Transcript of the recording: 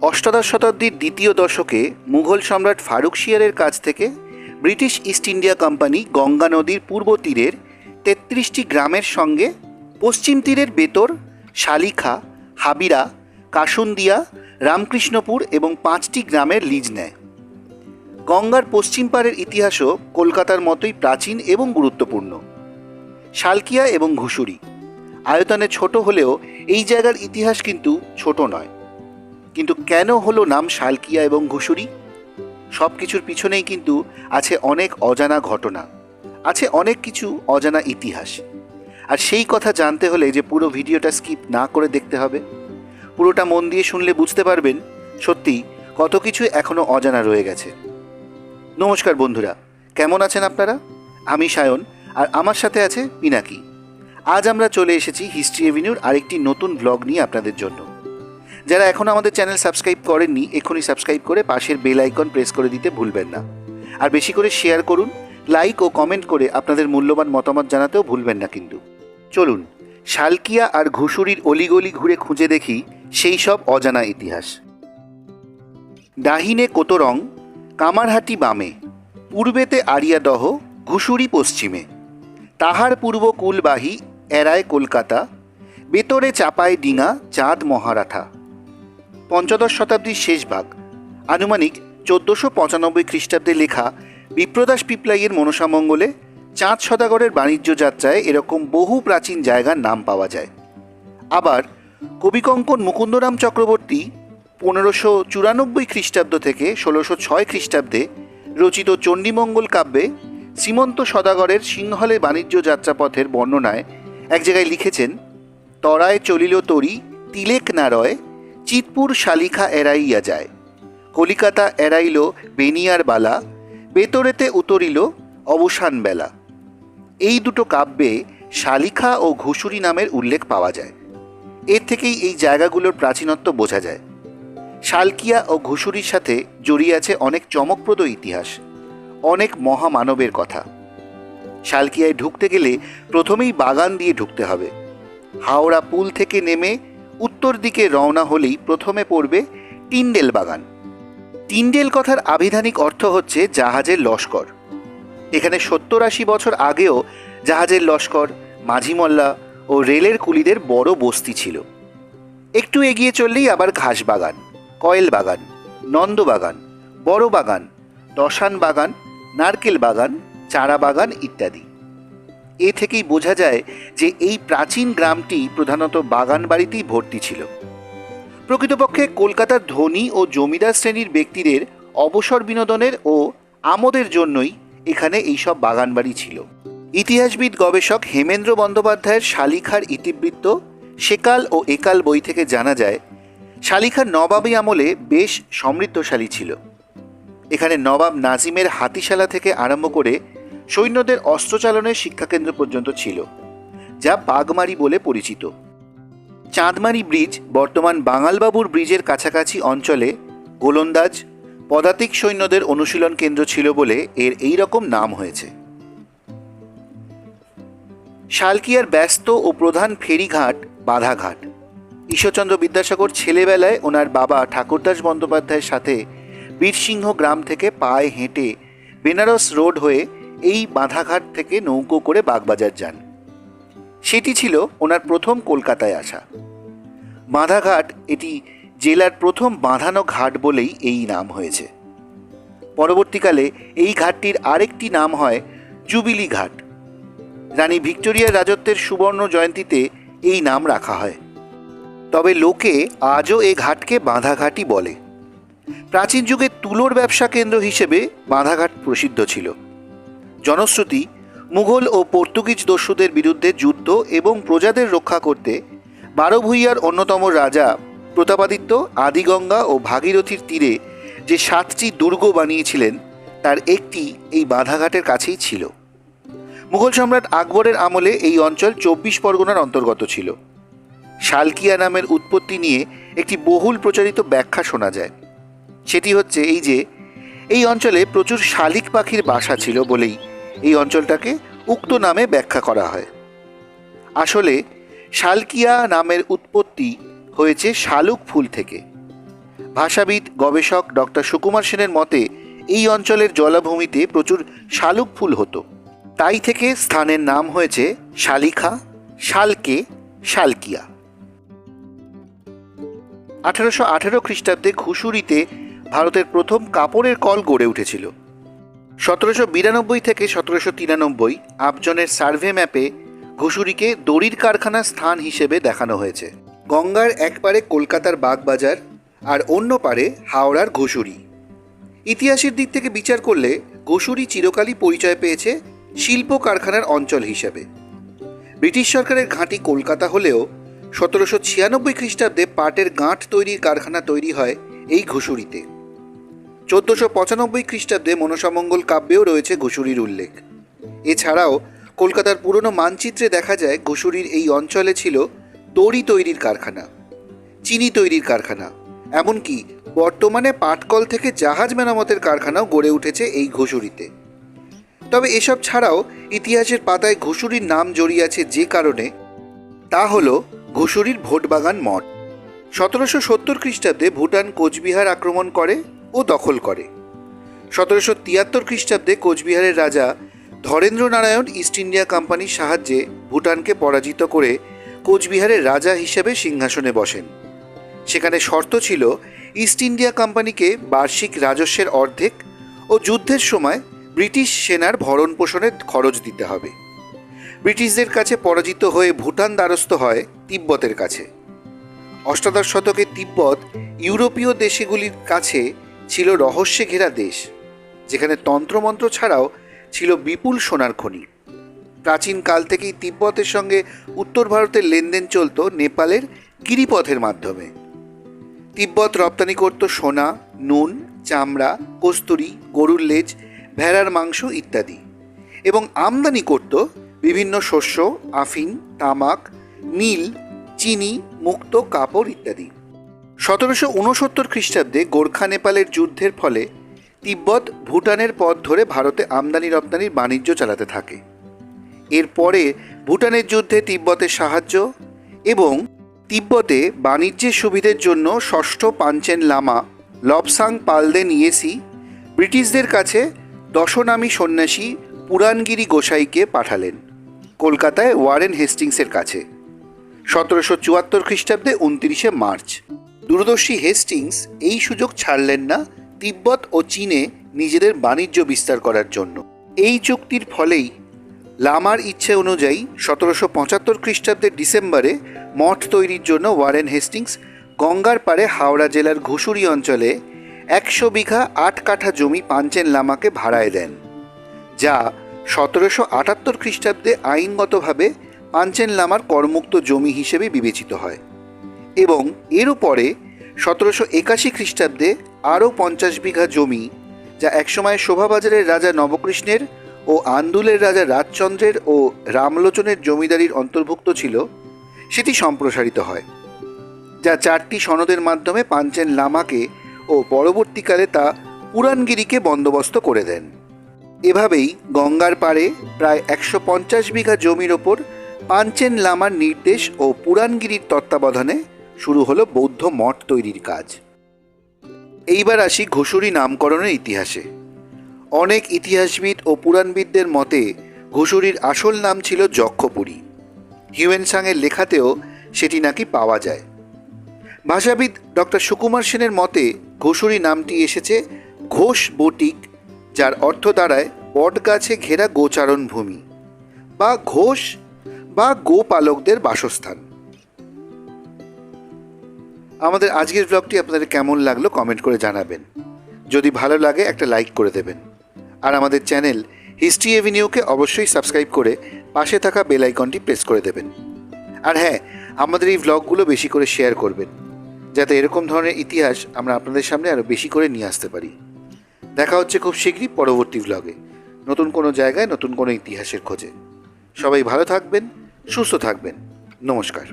অষ্টাদশ শতাব্দীর দ্বিতীয় দশকে মুঘল সম্রাট ফারুক শিয়ারের কাছ থেকে British east India company Ganga নদীর পূর্ব তীরের ৩৩টি গ্রামের সঙ্গে পশ্চিম তীরের বেতর, শালিখা, হাবিরা, কাসুন্দিয়া, রামকৃষ্ণপুর এবং ৫টি গ্রামের লিজ নেয়। গঙ্গার পশ্চিম পাড়ের ইতিহাসও কলকাতার মতোই প্রাচীন এবং গুরুত্বপূর্ণ। শালকিয়া এবং ঘুষুরি আয়তনে ছোট হলেও এই জায়গার ইতিহাস কিন্তু ছোট নয়। কিন্তু কেন হলো নাম শালকিয়া এবং ঘুষুরি? সব কিছুর পিছনেই কিন্তু আছে অনেক অজানা ঘটনা, আছে অনেক কিছু অজানা ইতিহাস। আর সেই কথা জানতে হলে যে পুরো ভিডিওটা স্কিপ না করে দেখতে হবে। পুরোটা মন দিয়ে শুনলে বুঝতে পারবেন সত্যি কত কিছু এখনও অজানা রয়ে গেছে। নমস্কার বন্ধুরা, কেমন আছেন আপনারা? আমি সায়ন, আর আমার সাথে আছে পিনাকি। আজ আমরা চলে এসেছি হিস্ট্রি এভিনিউর আরেকটি নতুন ব্লগ নিয়ে আপনাদের জন্য। যারা এখনও আমাদের চ্যানেল সাবস্ক্রাইব করেননি, এখনই সাবস্ক্রাইব করে পাশের বেল আইকন প্রেস করে দিতে ভুলবেন না। আর বেশি করে শেয়ার করুন, লাইক ও কমেন্ট করে আপনাদের মূল্যবান মতামত জানাতেও ভুলবেন না কিন্তু। চলুন শালকিয়া আর ঘুষুরির অলিগলি ঘুরে খুঁজে দেখি সেই সব অজানা ইতিহাস। ডাহিনে কোতরং, কামারহাটি বামে, পূর্বেতে আরিয়াদহ, ঘুষুরি পশ্চিমে। তাহার পূর্ব কুলবাহী এরায় কলকাতা, বেতরে চাপায় ডিঙা চাঁদ মহারাঠা। পঞ্চদশ শতাব্দীর শেষ ভাগ, আনুমানিক 1495 খ্রিস্টাব্দে লেখা বিপ্রদাস পিপলাইয়ের মনসামঙ্গলে চাঁদ সদাগরের বাণিজ্য যাত্রায় এরকম বহু প্রাচীন জায়গার নাম পাওয়া যায়। আবার কবিকঙ্কন মুকুন্দরাম চক্রবর্তী 1594 খ্রিস্টাব্দ থেকে 1606 খ্রিস্টাব্দে রচিত চণ্ডীমঙ্গল কাব্যে শ্রীমন্ত সদাগরের সিংহলে বাণিজ্য যাত্রাপথের বর্ণনায় এক জায়গায় লিখেছেন, তরায় চলিল তরি তিলেক না রয়, চিতপুর শালিখা এড়াইয়া যায়, কলিকাতা এড়াইল বেনিয়ার বালা, বেতরেতে উতরিল অবসান বেলা। এই দুটো কাব্যে শালিখা ও ঘুষুরি নামের উল্লেখ পাওয়া যায়। এর থেকেই এই জায়গাগুলোর প্রাচীনত্ব বোঝা যায়। শালকিয়া ও ঘুষুরির সাথে জড়িয়ে আছে অনেক চমকপ্রদ ইতিহাস, অনেক মহামানবের কথা। শালকিয়ায় ঢুকতে গেলে প্রথমেই বাগান দিয়ে ঢুকতে হবে। হাওড়া পুল থেকে নেমে উত্তর দিকে রওনা হলেই প্রথমে পড়বে টিন্ডেল বাগান। টিন্ডেল কথার আভিধানিক অর্থ হচ্ছে জাহাজের লস্কর। এখানে 70-80 বছর আগেও জাহাজের লস্কর, মাঝিমল্লা ও রেলের কুলিদের বড় বস্তি ছিল। একটু এগিয়ে চললেই আবার ঘাস বাগান, কয়েল বাগান, নন্দ বাগান, বড় বাগান, দশান বাগান, নারকেল বাগান, চারা বাগান ইত্যাদি। এ থেকেই বোঝা যায় যে এই প্রাচীন গ্রামটি প্রধানত বাগান বাড়িতেই ভর্তি ছিল। প্রকৃতপক্ষে কলকাতার ধনী ও জমিদার শ্রেণীর ব্যক্তিদের অবসর বিনোদনের ও আমোদের জন্যই এখানে এইসব বাগান বাড়ি ছিল। ইতিহাসবিদ গবেষক হেমেন্দ্র বন্দ্যোপাধ্যায়ের শালিখার ইতিবৃত্ত সেকাল ও একাল বই থেকে জানা যায়, শালিখার নবাবী আমলে বেশ সমৃদ্ধশালী ছিল। এখানে নবাব নাজিমের হাতিশালা থেকে আরম্ভ করে সৈন্যদের অস্ত্রচালনের শিক্ষাকেন্দ্র পর্যন্ত ছিল, যা বাগমারি বলে পরিচিত। চাঁদমারি ব্রিজ বর্তমান বাঙালবাবুর ব্রিজের কাছাকাছি অঞ্চলে গোলন্দাজ পদাতিক সৈন্যদের অনুশীলন কেন্দ্র ছিল বলে এর এই রকম নাম হয়েছে। শালকিয়ার ব্যস্ত ও প্রধান ফেরিঘাট বাধাঘাট। ঈশ্বরচন্দ্র বিদ্যাসাগর ছেলেবেলায় ওনার বাবা ঠাকুরদাস বন্দ্যোপাধ্যায়ের সাথে বীরসিংহ গ্রাম থেকে পায়ে হেঁটে বেনারস রোড হয়ে এই বাধাঘাট থেকে নৌকো করে বাগবাজার যান। সেটি ছিল ওনার প্রথম কলকাতায় আসা। বাঁধাঘাট এটি জেলার প্রথম বাঁধানো ঘাট বলেই এই নাম হয়েছে। পরবর্তীকালে এই ঘাটটির আরেকটি নাম হয় জুবিলি ঘাট। রানী ভিক্টোরিয়ার রাজত্বের সুবর্ণ জয়ন্তীতে এই নাম রাখা হয়। তবে লোকে আজও এ ঘাটকে বাঁধাঘাটই বলে। প্রাচীন যুগে তুলোর ব্যবসা কেন্দ্র হিসেবে বাঁধাঘাট প্রসিদ্ধ ছিল। জনশ্রুতি, মুঘল ও পর্তুগিজ দস্যুদের বিরুদ্ধে যুদ্ধ এবং প্রজাদের রক্ষা করতে বারোভূঁইয়ার অন্যতম রাজা প্রতাপাদিত্য আদিগঙ্গা ও ভাগীরথীর তীরে যে 7টি দুর্গ বানিয়েছিলেন তার একটি এই বাঁধাঘাটের কাছেই ছিল। মুঘল সম্রাট আকবরের আমলে এই অঞ্চল 24 পরগনার অন্তর্গত ছিল। শালকিয়া নামের উৎপত্তি নিয়ে একটি বহুল প্রচারিত ব্যাখ্যা শোনা যায়। সেটি হচ্ছে এই যে এই অঞ্চলে প্রচুর শালিক পাখির বাসা ছিল বলেই এই অঞ্চলটাকে উক্ত নামে ব্যাখ্যা করা হয়। আসলে শালকিয়া নামের উৎপত্তি হয়েছে শালুক ফুল থেকে। ভাষাবিদ গবেষক ডক্টর সুকুমার সেনের মতে এই অঞ্চলের জলাভূমিতে প্রচুর শালুক ফুল হতো, তাই থেকে স্থানের নাম হয়েছে শালিখা, শালকে, শালকিয়া। 1818 খ্রিস্টাব্দে ঘুষুরিতে ভারতের প্রথম কাপড়ের কল গড়ে উঠেছিল। 1792 থেকে 1793 আবজনের সার্ভে ম্যাপে ঘুষুরিকে দড়ির কারখানার স্থান হিসেবে দেখানো হয়েছে। গঙ্গার এক পারে কলকাতার বাগবাজার আর অন্য পারে হাওড়ার ঘুষুরি। ইতিহাসের দিক থেকে বিচার করলে ঘুষুরি চিরকালই পরিচয় পেয়েছে শিল্প কারখানার অঞ্চল হিসেবে। ব্রিটিশ সরকারের ঘাঁটি কলকাতা হলেও 1796 খ্রিস্টাব্দে পাটের গাঁট তৈরির কারখানা তৈরি হয় এই ঘুষুরিতে। 1495 খ্রিস্টাব্দে মনসামঙ্গল কাব্যেও রয়েছে ঘুষুরির উল্লেখ। এছাড়াও কলকাতার পুরনো মানচিত্রে দেখা যায় ঘুষুরির এই অঞ্চলে ছিল দড়ি তৈরির কারখানা, চিনি তৈরির কারখানা, এমনকি বর্তমানে পাটকল থেকে জাহাজ মেরামতের কারখানাও গড়ে উঠেছে এই ঘুষুরিতে। তবে এসব ছাড়াও ইতিহাসের পাতায় ঘুষুরির নাম জড়িয়ে আছে যে কারণে, তা হল ঘুষুরির ভোটবাগান মঠ। 1770 খ্রিস্টাব্দে ভুটান কোচবিহার আক্রমণ করে ও দখল করে। 1773 খ্রিস্টাব্দে কোচবিহারের রাজা ধরেন্দ্র নারায়ণ ইস্ট ইন্ডিয়া কোম্পানির সাহায্যে ভুটানকে পরাজিত করে কোচবিহারের রাজা হিসেবে সিংহাসনে বসেন। সেখানে শর্ত ছিল ইস্ট ইন্ডিয়া কোম্পানিকে বার্ষিক রাজস্বের অর্ধেক ও যুদ্ধের সময় ব্রিটিশ সেনার ভরণ পোষণের খরচ দিতে হবে। ব্রিটিশদের কাছে পরাজিত হয়ে ভুটান দ্বারস্থ হয় তিব্বতের কাছে। অষ্টাদশ শতকে তিব্বত ইউরোপীয় দেশগুলির কাছে ছিল রহস্যে ঘেরা দেশ, যেখানে তন্ত্রমন্ত্র ছাড়াও ছিল বিপুল সোনার খনি। প্রাচীনকাল থেকেই তিব্বতের সঙ্গে উত্তর ভারতের লেনদেন চলত নেপালের গিরিপথের মাধ্যমে। তিব্বত রপ্তানি করত সোনা, নুন, চামড়া, কস্তুরি, গরুর লেজ, ভেড়ার মাংস ইত্যাদি, এবং আমদানি করত বিভিন্ন শস্য, আফিং, তামাক, নীল, চিনি, মুক্ত, কাপড় ইত্যাদি। 1769 খ্রিস্টাব্দে গোর্খা নেপালের যুদ্ধের ফলে তিব্বত ভুটানের পথ ধরে ভারতে আমদানি রপ্তানির বাণিজ্য চালাতে থাকে। এরপরে ভুটানের যুদ্ধে তিব্বতের সাহায্য এবং তিব্বতে বাণিজ্যের সুবিধের জন্য ষষ্ঠ পাঞ্চেন লামা লবসাং পালদে নিয়েসি ব্রিটিশদের কাছে দশনামী সন্ন্যাসী পুরাণগিরি গোসাইকে পাঠালেন কলকাতায় ওয়ারেন হেস্টিংসের কাছে 1774 খ্রিস্টাব্দে 29 মার্চ। দূরদর্শী হেস্টিংস এই সুযোগ ছাড়লেন না তিব্বত ও চীনে নিজেদের বাণিজ্য বিস্তার করার জন্য। এই চুক্তির ফলেই লামার ইচ্ছে অনুযায়ী 1775 খ্রিস্টাব্দের ডিসেম্বরে মঠ তৈরির জন্য ওয়ারেন হেস্টিংস গঙ্গার পাড়ে হাওড়া জেলার ঘুষুরি অঞ্চলে 100 বিঘা 8 কাঠা জমি পাঞ্চেন লামাকে ভাড়ায় দেন, যা 1778 খ্রিস্টাব্দে আইনগতভাবে পাঞ্চেন লামার করমুক্ত জমি হিসেবে বিবেচিত হয় এবং এরও পরে 1781 খ্রিস্টাব্দে আরও 50 বিঘা জমি, যা একসময় শোভাবাজারের রাজা নবকৃষ্ণের ও আন্দুলের রাজা রাজচন্দ্রের ও রামলোচনের জমিদারির অন্তর্ভুক্ত ছিল, সেটি সম্প্রসারিত হয়, যা 4টি সনদের মাধ্যমে পাঞ্চেন লামাকে ও পরবর্তীকালে তা পুরাণগিরিকে বন্দোবস্ত করে দেন। এভাবেই গঙ্গার পাড়ে প্রায় 150 বিঘা জমির ওপর পাঞ্চেন লামার নির্দেশ ও পুরাণগিরির তত্ত্বাবধানে শুরু হলো বৌদ্ধ মঠ তৈরির কাজ। এইবার আসি ঘুষুরি নামকরণের ইতিহাসে। অনেক ইতিহাসবিদ ও পুরাণবিদদের মতে ঘুষুরির আসল নাম ছিল যক্ষপুরী। হিউয়েনসাংয়ের লেখাতেও সেটি নাকি পাওয়া যায়। ভাষাবিদ ডক্টর সুকুমার সেনের মতে ঘুষুরি নামটি এসেছে ঘোষ বটিক, যার অর্থ দাঁড়ায় বট গাছে ঘেরা গোচারণ ভূমি বা ঘোষ বা গোপালকদের বাসস্থান। আমাদের আজকের ব্লগটি আপনাদের কেমন লাগলো কমেন্ট করে জানাবেন। যদি ভালো লাগে একটা লাইক করে দেবেন, আর আমাদের চ্যানেল হিস্ট্রি এভিনিউকে অবশ্যই সাবস্ক্রাইব করে পাশে থাকা বেল আইকনটি প্রেস করে দেবেন। আর হ্যাঁ, আমাদের এই ব্লগগুলো বেশি করে শেয়ার করবেন, যাতে এরকম ধরনের ইতিহাস আমরা আপনাদের সামনে আরও বেশি করে নিয়ে আসতে পারি। দেখা হচ্ছে খুব শীঘ্রই পরবর্তী ব্লগে, নতুন কোনো জায়গায় নতুন কোনো ইতিহাসের খোঁজে। সবাই ভালো থাকবেন, সুস্থ থাকবেন। নমস্কার।